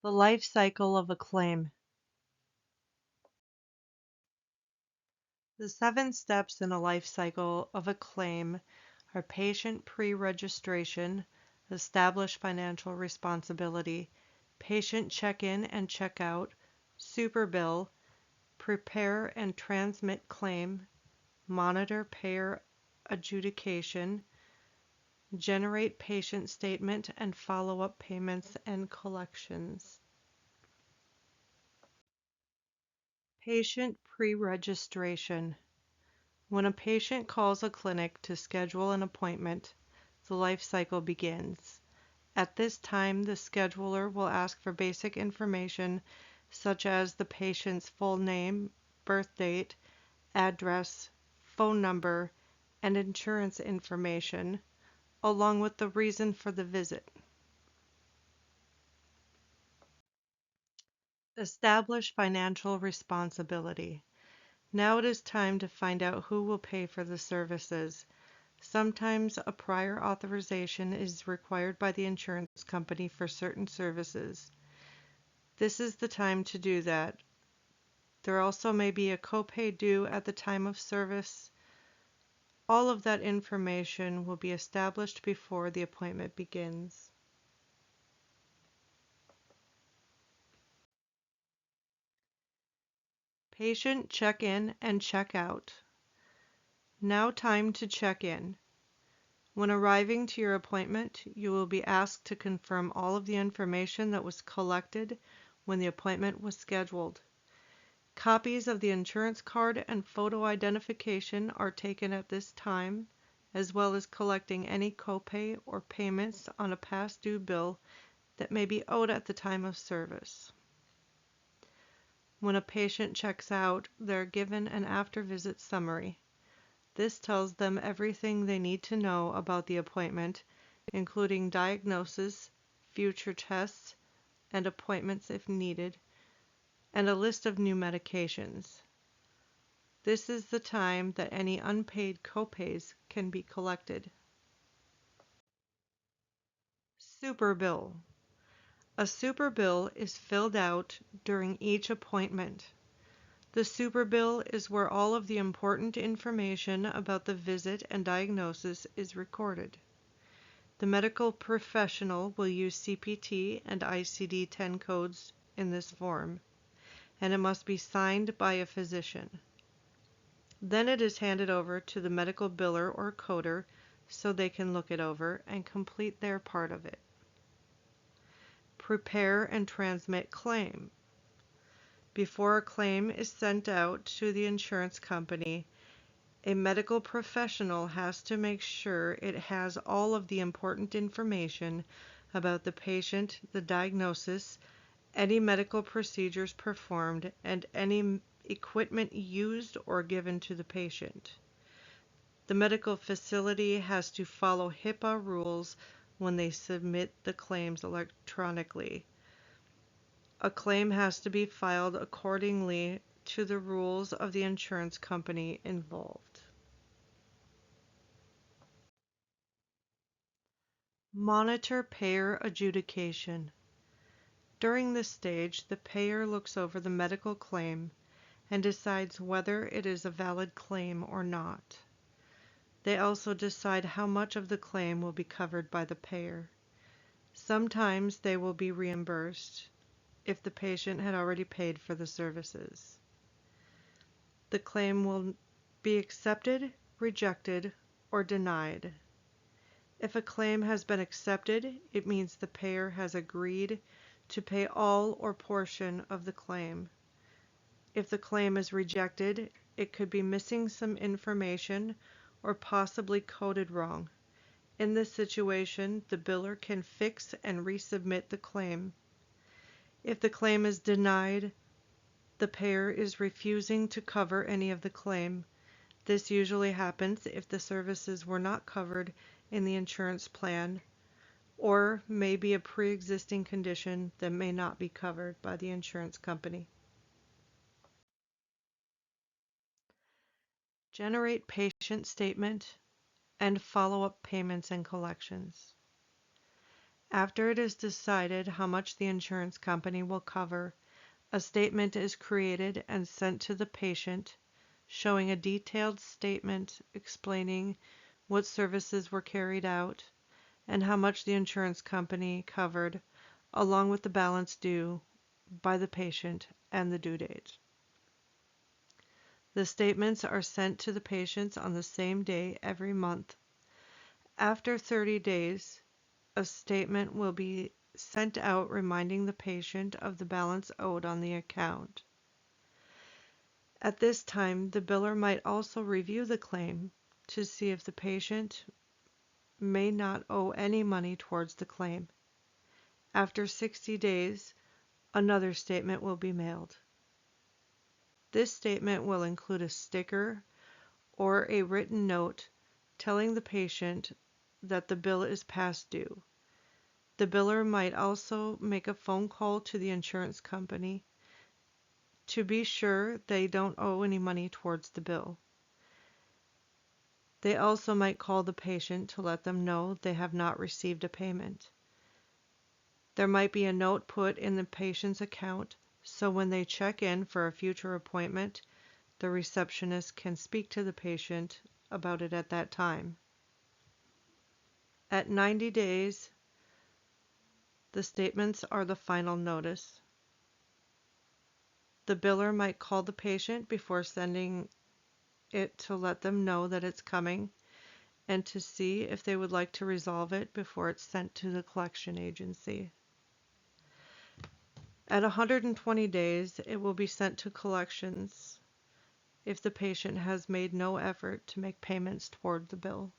The life cycle of a claim. The 7 steps in a life cycle of a claim are patient pre-registration, establish financial responsibility, patient check-in and check-out, superbill, prepare and transmit claim, monitor payer adjudication, generate patient statement and follow-up payments and collections. Patient pre-registration. When a patient calls a clinic to schedule an appointment, the life cycle begins. At this time, the scheduler will ask for basic information such as the patient's full name, birth date, address, phone number, and insurance information, along with the reason for the visit. Establish financial responsibility. Now it is time to find out who will pay for the services. Sometimes a prior authorization is required by the insurance company for certain services. This is the time to do that. There also may be a copay due at the time of service. All of that information will be established before the appointment begins. Patient check-in and check-out. Now time to check in. When arriving to your appointment, you will be asked to confirm all of the information that was collected when the appointment was scheduled. Copies of the insurance card and photo identification are taken at this time, as well as collecting any copay or payments on a past due bill that may be owed at the time of service. When a patient checks out, they're given an after-visit summary. This tells them everything they need to know about the appointment, including diagnosis, future tests, and appointments if needed, and a list of new medications. This is the time that any unpaid copays can be collected. Superbill. A superbill is filled out during each appointment. The superbill is where all of the important information about the visit and diagnosis is recorded. The medical professional will use CPT and ICD-10 codes in this form, and it must be signed by a physician. Then it is handed over to the medical biller or coder so they can look it over and complete their part of it. Prepare and transmit claim. Before a claim is sent out to the insurance company, a medical professional has to make sure it has all of the important information about the patient, the diagnosis, any medical procedures performed, and any equipment used or given to the patient. The medical facility has to follow HIPAA rules when they submit the claims electronically. A claim has to be filed accordingly to the rules of the insurance company involved. Monitor payer adjudication. During this stage, the payer looks over the medical claim and decides whether it is a valid claim or not. They also decide how much of the claim will be covered by the payer. Sometimes they will be reimbursed if the patient had already paid for the services. The claim will be accepted, rejected, or denied. If a claim has been accepted, it means the payer has agreed to pay all or portion of the claim. If the claim is rejected, it could be missing some information or possibly coded wrong. In this situation, the biller can fix and resubmit the claim. If the claim is denied, the payer is refusing to cover any of the claim. This usually happens if the services were not covered in the insurance plan or may be a pre-existing condition that may not be covered by the insurance company. Generate patient statement and follow-up payments and collections. After it is decided how much the insurance company will cover, a statement is created and sent to the patient, showing a detailed statement explaining what services were carried out and how much the insurance company covered, along with the balance due by the patient and the due date. The statements are sent to the patients on the same day every month. After 30 days, a statement will be sent out reminding the patient of the balance owed on the account. At this time, the biller might also review the claim to see if the patient may not owe any money towards the claim. After 60 days, another statement will be mailed. This statement will include a sticker or a written note telling the patient that the bill is past due. The biller might also make a phone call to the insurance company to be sure they don't owe any money towards the bill. They also might call the patient to let them know they have not received a payment. There might be a note put in the patient's account, so when they check in for a future appointment, the receptionist can speak to the patient about it at that time. At 90 days, the statements are the final notice. The biller might call the patient before sending it to let them know that it's coming and to see if they would like to resolve it before it's sent to the collection agency. At 120 days, it will be sent to collections if the patient has made no effort to make payments toward the bill.